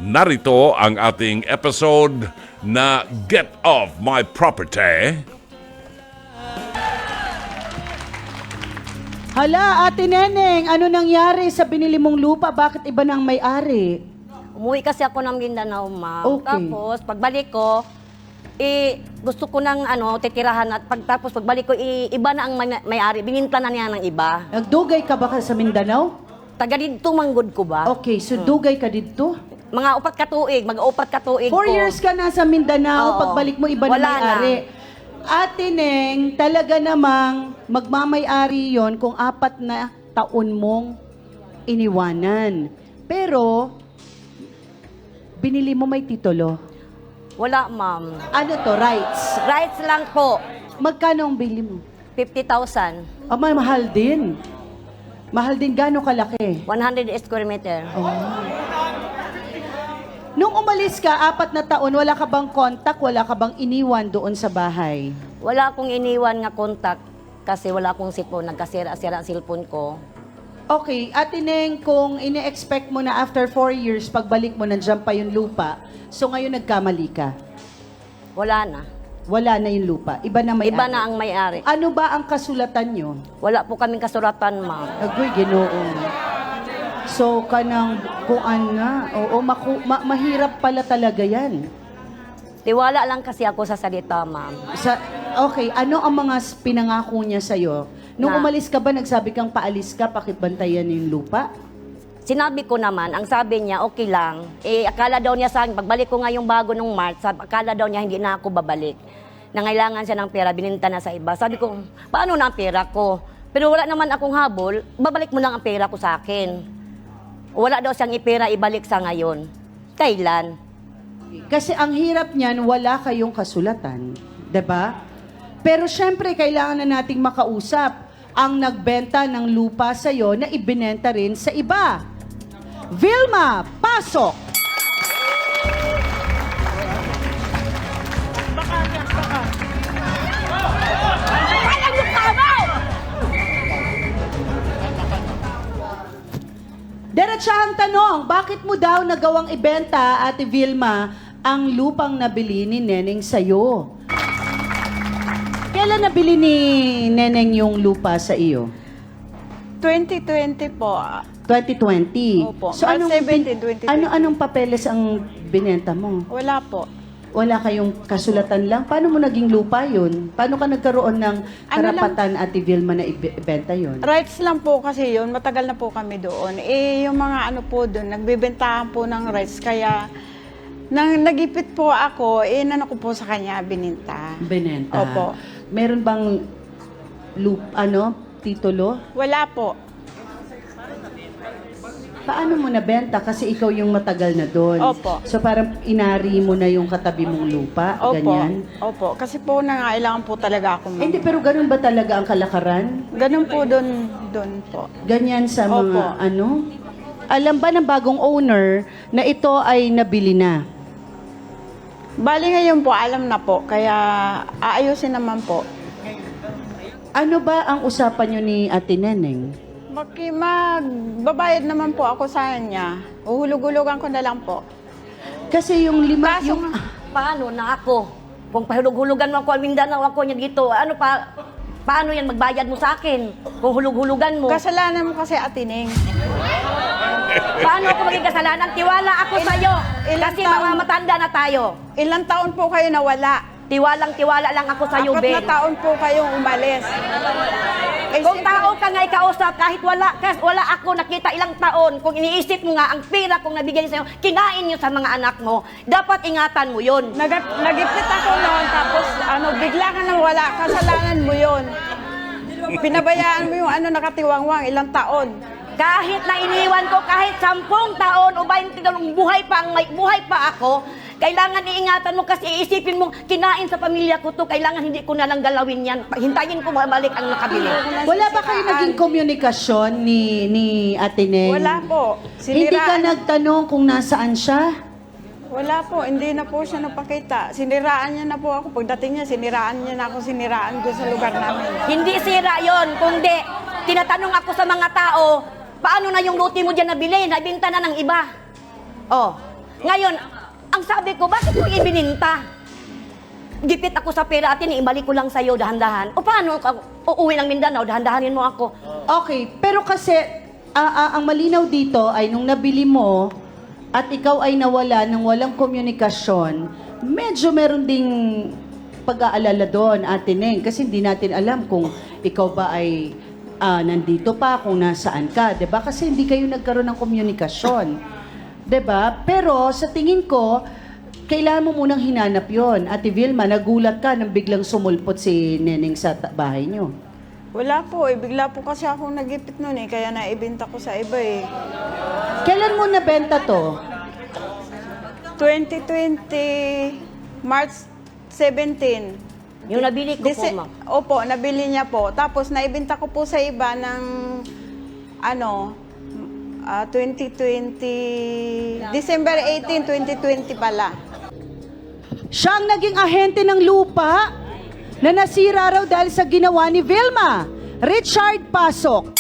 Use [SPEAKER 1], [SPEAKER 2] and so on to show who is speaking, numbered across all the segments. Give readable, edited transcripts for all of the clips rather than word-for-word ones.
[SPEAKER 1] narito ang ating episode na Get Off My Property.
[SPEAKER 2] Hala, Ate Neneng, ano nangyari sa binili mong lupa? Bakit iba nang may-ari?
[SPEAKER 3] Umuwi kasi ako ng Mindanao, ma'am.
[SPEAKER 2] Okay.
[SPEAKER 3] Tapos, pagbalik ko, gusto ko ng titirahan at tapos pagbalik ko, iba na ang may-ari. Bininta na niya ng iba.
[SPEAKER 2] Nagdugay ka ba sa Mindanao?
[SPEAKER 3] Taga dito manggod ko ba?
[SPEAKER 2] Okay, so dugay ka dito?
[SPEAKER 3] Mga mag-upat katuig
[SPEAKER 2] 4 years ka na sa Mindanao,
[SPEAKER 3] Oo.
[SPEAKER 2] pagbalik mo iba na
[SPEAKER 3] Wala
[SPEAKER 2] may-ari. Ate Neng, talaga namang magmamay-ari yon kung 4 na taon mong iniwanan. Pero, binili mo may titulo.
[SPEAKER 3] Wala, ma'am.
[SPEAKER 2] Ano to, rights?
[SPEAKER 3] Rights lang po.
[SPEAKER 2] Magkano ang bili mo?
[SPEAKER 3] 50,000.
[SPEAKER 2] Mahal din. Mahal din, gano'ng kalaki?
[SPEAKER 3] 100 square meter.
[SPEAKER 2] Nung umalis ka, 4 na taon, wala ka bang contact, wala ka bang iniwan doon sa bahay?
[SPEAKER 3] Wala akong iniwan nga contact kasi wala akong cellphone. Nagkasira-sira ang cellphone ko.
[SPEAKER 2] Okay, Ate Neng, kung ine-expect mo na after 4 years, pagbalik mo, nandiyan pa yung lupa, so ngayon nagkamali ka.
[SPEAKER 3] Wala na.
[SPEAKER 2] Wala na yung lupa. Iba na may-ari.
[SPEAKER 3] Iba na ang may-ari.
[SPEAKER 2] Ano ba ang kasulatan nyo?
[SPEAKER 3] Wala po kaming kasuratan, ma'am.
[SPEAKER 2] Agoy, Ginoo. So, kanang kuan na. Oo, mahirap pala talaga yan.
[SPEAKER 3] Tiwala lang kasi ako sa salita, ma'am.
[SPEAKER 2] Okay, ano ang mga pinangako niya sa'yo? Nung
[SPEAKER 3] Na-
[SPEAKER 2] umalis ka ba, nagsabi kang paalis ka, pakibantayan yung lupa?
[SPEAKER 3] Sinabi ko naman, ang sabi niya, okay lang. Akala daw niya sa akin, pagbalik ko ngayong bago nung March, akala daw niya hindi na ako babalik. Nangailangan siya ng pera, bininta na sa iba. Sabi ko, paano na ang pera ko? Pero wala naman akong habol, babalik mo lang ang pera ko sa akin. Wala daw siyang ipera, ibalik sa ngayon. Kailan?
[SPEAKER 2] Kasi ang hirap niyan, wala kayong kasulatan. 'Di ba? Pero syempre, kailangan na nating makausap ang nagbenta ng lupa sa'yo na ibinenta rin sa iba. Vilma, pasok! Diretsahang tanong, bakit mo daw nagawang ibenta, Ate Vilma, ang lupang nabili ni Neneng sa'yo? Kailan nabili ni Neneng yung lupa sa iyo?
[SPEAKER 4] 2020 po.
[SPEAKER 2] 2020.
[SPEAKER 4] Opo.
[SPEAKER 2] So
[SPEAKER 4] March 17, 2020.
[SPEAKER 2] anong papeles ang binenta mo?
[SPEAKER 4] Wala po.
[SPEAKER 2] Wala kayong kasulatan lang? Paano mo naging lupa yun? Paano ka nagkaroon ng karapatan, Ate Vilma, na ibenta yun?
[SPEAKER 4] Rights lang po kasi yun. Matagal na po kami doon. Yung mga ano po doon, nagbibentahan po ng rights. Kaya, nang nagipit po ako, nano ko po sa kanya, bininta.
[SPEAKER 2] Binenta.
[SPEAKER 4] Opo.
[SPEAKER 2] Meron bang titulo?
[SPEAKER 4] Wala po.
[SPEAKER 2] Paano mo nabenta? Kasi ikaw yung matagal na doon.
[SPEAKER 4] Opo.
[SPEAKER 2] So parang inari mo na yung katabi mong lupa,
[SPEAKER 4] Opo.
[SPEAKER 2] ganyan?
[SPEAKER 4] Opo. Kasi po nangailangan po talaga ako.
[SPEAKER 2] Hindi, pero ganun ba talaga ang kalakaran?
[SPEAKER 4] Ganun po doon po.
[SPEAKER 2] Ganyan sa mga
[SPEAKER 4] Opo.
[SPEAKER 2] Alam ba ng bagong owner na ito ay nabili na?
[SPEAKER 4] Bali ngayon po, alam na po. Kaya aayusin naman po.
[SPEAKER 2] Ano ba ang usapan nyo ni Ate Neneng?
[SPEAKER 4] Magbabayad naman po ako sa kanya. Uhulog-hulugan ko na lang po.
[SPEAKER 2] Kasi yung lima,
[SPEAKER 3] Kaso, paano na ako? Kung pahulog-hulugan mo ako, Mindanao ako niya dito, paano yan magbayad mo sa akin? Kung hulug-hulugan mo.
[SPEAKER 4] Kasalanan mo kasi, Ate Neng.
[SPEAKER 3] Paano ako maging kasalanan? Tiwala ako sa'yo.
[SPEAKER 4] ilang
[SPEAKER 3] Kasi
[SPEAKER 4] taon-
[SPEAKER 3] mga matanda na tayo.
[SPEAKER 4] Ilang taon po kayo nawala?
[SPEAKER 3] Tiwalang-tiwala lang ako sa'yo,
[SPEAKER 4] 4
[SPEAKER 3] Ben.
[SPEAKER 4] na taon po kayong umalis.
[SPEAKER 3] Kung tao ka nga ikausap, kahit wala ako nakita ilang taon, kung iniisip mo nga ang pera kong nabigay sa'yo, kinain nyo sa mga anak mo, dapat ingatan mo yun.
[SPEAKER 4] Nagipit ako noon, tapos bigla ka nang wala. Kasalanan mo yun. Pinabayaan mo yung nakatiwangwang ilang taon.
[SPEAKER 3] Kahit na iniwan ko, kahit 10 taon o 20 taon, buhay pa ako, kailangan iingatan mo kasi iisipin mo, kinain sa pamilya ko to, kailangan hindi ko na lang galawin yan. Hintayin ko mabalik ang nakabili.
[SPEAKER 2] wala ba kayo naging komunikasyon ni Ate Neng?
[SPEAKER 4] Wala po.
[SPEAKER 2] Hindi ka nagtanong kung nasaan siya?
[SPEAKER 4] Wala po, hindi na po siya napakita. Siniraan niya na po ako. Pagdating niya, siniraan niya na ako, siniraan ko sa lugar namin.
[SPEAKER 3] Hindi sira yon, kundi tinatanong ako sa mga tao, paano na yung luti mo dyan nabili? Nabinta na ng iba. Oh, Ngayon, ang sabi ko, bakit mo ibininta? Gipit ako sa pera atin, ibalik ko lang sa'yo dahan-dahan. O paano, uuwi ng Mindanao, dahan-dahanin mo ako.
[SPEAKER 2] Okay, pero kasi ang malinaw dito ay nung nabili mo at ikaw ay nawala ng walang komunikasyon, medyo meron ding pag-aalala doon, Ate Neng, kasi hindi natin alam kung ikaw ba ay nandito pa, kung nasaan ka, 'di ba? Kasi hindi kayo nagkaroon ng komunikasyon. 'Di ba? Pero sa tingin ko, kailangan mo munang hinanap 'yon. Ate Vilma, nagulat ka nang biglang sumulpot si Neneng sa bahay niyo.
[SPEAKER 4] Wala po eh. Bigla po kasi akong nagipit noon eh. Kaya naibenta ko sa iba eh.
[SPEAKER 2] Kailan mo nabenta to?
[SPEAKER 4] 2020, March 17.
[SPEAKER 3] Yung nabili ko po, ma'am.
[SPEAKER 4] Opo, nabili niya po. Tapos naibenta ko po sa iba ng 2020, December 18, 2020 pala.
[SPEAKER 2] Siya ang naging ahente ng lupa na nasira raw dahil sa ginawa ni Vilma. Richard, pasok.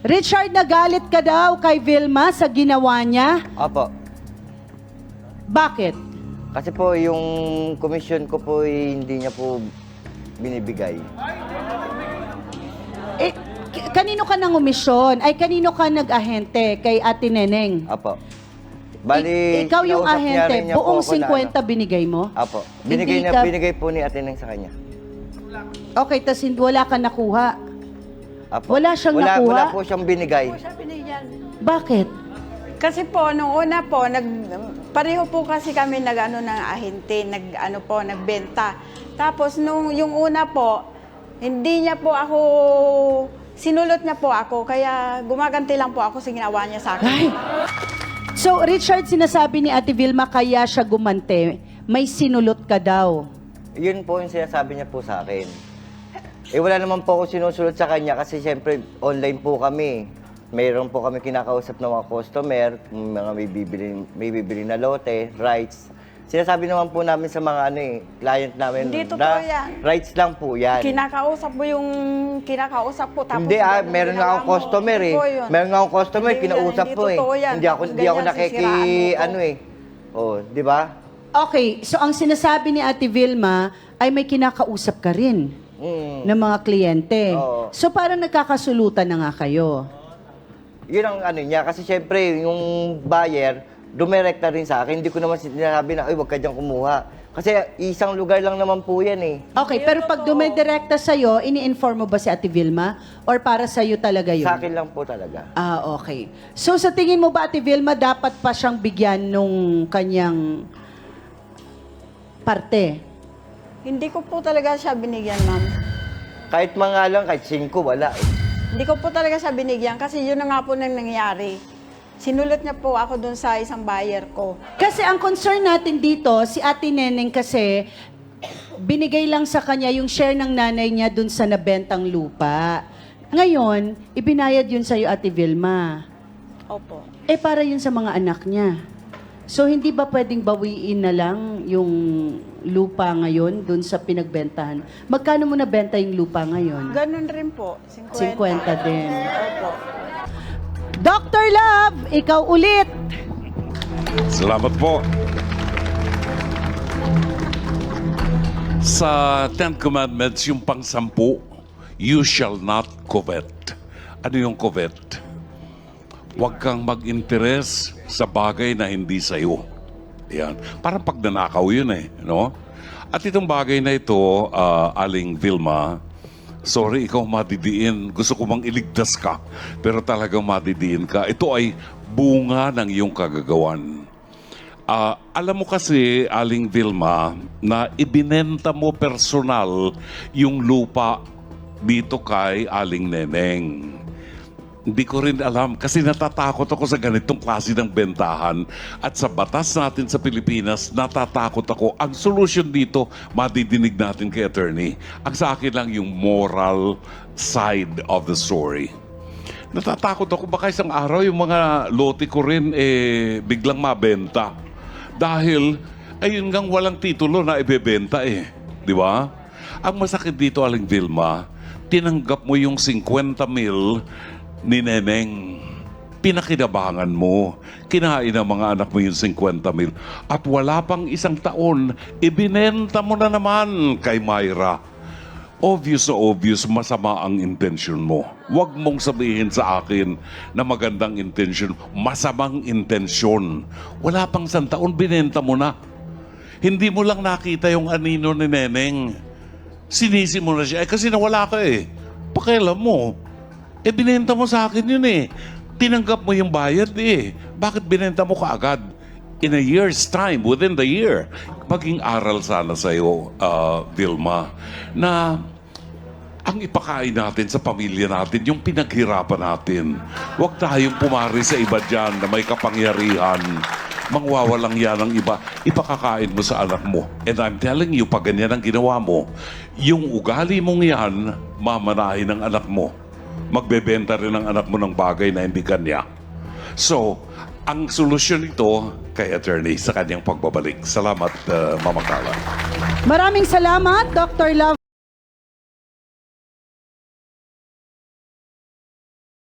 [SPEAKER 2] Richard, nagalit ka daw kay Vilma sa ginawa niya.
[SPEAKER 5] Opo.
[SPEAKER 2] Bakit?
[SPEAKER 5] Kasi po yung commission ko po hindi niya po binibigay.
[SPEAKER 2] Eh, kanino ka nang umisyon? Ay, kanino ka nag-ahente? Kay Ate Neneng?
[SPEAKER 5] Opo. Bali,
[SPEAKER 2] Ikaw yung
[SPEAKER 5] kinausap niya
[SPEAKER 2] ahente,
[SPEAKER 5] rin niya po
[SPEAKER 2] buong
[SPEAKER 5] ako na
[SPEAKER 2] 50 binigay mo?
[SPEAKER 5] Opo.
[SPEAKER 2] Hindi ka-
[SPEAKER 5] Binigay po ni Ate Neng sa kanya.
[SPEAKER 2] Okay, tas wala ka nakuha.
[SPEAKER 5] Opo.
[SPEAKER 2] Wala siyang nakuha?
[SPEAKER 5] Wala po siyang binigay.
[SPEAKER 2] Bakit?
[SPEAKER 4] Kasi po, nung una po, pareho po kasi kami ng ahente, nagbenta. Tapos yung una po, hindi niya po ako, sinulot niya po ako, kaya gumaganti lang po ako sa ginawa niya sa akin.
[SPEAKER 2] Ay! So, Richard, sinasabi ni Ate Vilma kaya siya gumante, may sinulot ka daw.
[SPEAKER 5] Yun po yung sinasabi niya po sa akin. Eh wala naman po ako sinusulot sa kanya kasi siyempre online po kami. Mayroon po kami kinakausap ng mga customer, mga may bibili na lote, rights. Sinasabi naman po namin sa mga client namin
[SPEAKER 4] Hindi totoo yan.
[SPEAKER 5] rights lang po yan.
[SPEAKER 4] Kinakausap po tapos
[SPEAKER 5] Hindi meron nga akong customer eh. Meron nga akong customer,
[SPEAKER 4] Hindi yan,
[SPEAKER 5] kinausap
[SPEAKER 4] hindi
[SPEAKER 5] po eh.
[SPEAKER 4] totoo yan.
[SPEAKER 5] Hindi ako
[SPEAKER 4] Ganyan, sisiraan mo po.
[SPEAKER 5] Oh, di ba?
[SPEAKER 2] Okay, so ang sinasabi ni Ate Vilma ay may kinakausap ka rin ng mga kliyente.
[SPEAKER 5] Oo.
[SPEAKER 2] So, parang nagkakasulutan na nga kayo.
[SPEAKER 5] Yun ang niya. Kasi syempre, yung buyer, dumirekta rin sa akin. Hindi ko naman sinasabi na, ay, huwag ka dyan kumuha. Kasi isang lugar lang naman po yan eh.
[SPEAKER 2] Okay, pero pag dumidirekta sa'yo, ini-inform mo ba si Ate Vilma? Or para sa'yo talaga yun?
[SPEAKER 5] Sa akin lang po talaga.
[SPEAKER 2] Ah, okay. So, sa tingin mo ba, Ate Vilma, dapat pa siyang bigyan nung kanyang parte?
[SPEAKER 4] Hindi ko po talaga siya binigyan, ma'am.
[SPEAKER 5] Kahit mga lang, kahit 5, wala eh.
[SPEAKER 4] Hindi ko po talaga siya binigyan kasi yun na nga po nang nangyari. Sinulot niya po ako dun sa isang buyer ko.
[SPEAKER 2] Kasi ang concern natin dito, si Ate Neneng kasi, binigay lang sa kanya yung share ng nanay niya dun sa nabentang lupa. Ngayon, ibinayad yun sa'yo, Ate Vilma.
[SPEAKER 4] Opo.
[SPEAKER 2] Eh, para yun sa mga anak niya. So, hindi ba pwedeng bawiin na lang yung lupa ngayon dun sa pinagbentahan? Magkano mo nabenta yung lupa ngayon?
[SPEAKER 4] Ganun rin po. 50.
[SPEAKER 2] 50 din.
[SPEAKER 4] Opo.
[SPEAKER 2] Dr. Love, ikaw ulit.
[SPEAKER 1] Salamat po. Sa Ten Commandments, yung pang-10, you shall not covet. Ano yung covet? Huwag kang mag-interes sa bagay na hindi sa'yo. Yan. Parang pagnanakaw yun eh. No? At itong bagay na ito, Aling Vilma, sorry, ikaw madidiin. Gusto ko mang iligtas ka, pero talagang madidiin ka. Ito ay bunga ng iyong kagagawan. Alam mo kasi, Aling Vilma, na ibinenta mo personal yung lupa dito kay Aling Neneng. Hindi ko rin alam kasi natatakot ako sa ganitong klase ng bentahan. At sa batas natin sa Pilipinas, natatakot ako. Ang solusyon dito, madidinig natin kay attorney. Ang sa akin lang yung moral side of the story. Natatakot ako baka isang araw yung mga lote ko rin biglang mabenta. Dahil ayun ngang walang titulo na ibebenta eh. Di ba? Ang masakit dito, Aling Vilma, tinanggap mo yung 50 mil ni Neneng. Pinakinabangan mo. Kinain ng mga anak mo yung 50 mil. At wala pang isang taon, ibinenta mo na naman kay Myra. Obvious na obvious, masama ang intention mo. Huwag mong sabihin sa akin na magandang intention, masamang intensyon. Wala pang isang taon, binenta mo na. Hindi mo lang nakita yung anino ni Neneng. Sinisi mo na siya, kasi nawala ka eh. Pakialam mo. Binenta mo sa akin yun eh. Tinanggap mo yung bayad eh. Bakit binenta mo kaagad? In a year's time, within the year. Maging aral sana sa'yo, Vilma, na ang ipakain natin sa pamilya natin, yung pinaghirapan natin. Huwag tayong pumari sa iba dyan na may kapangyarihan. Mangwawalang yan ang iba. Ipakakain mo sa anak mo. And I'm telling you, pag ganyan ang ginawa mo, yung ugali mong yan, mamanahin ng anak mo. Magbebenta rin ang anak mo ng bagay na hindi kanya. So, ang solusyon ito kay attorney sa kanyang pagbabalik. Salamat, Mama Carla.
[SPEAKER 2] Maraming salamat, Dr. Love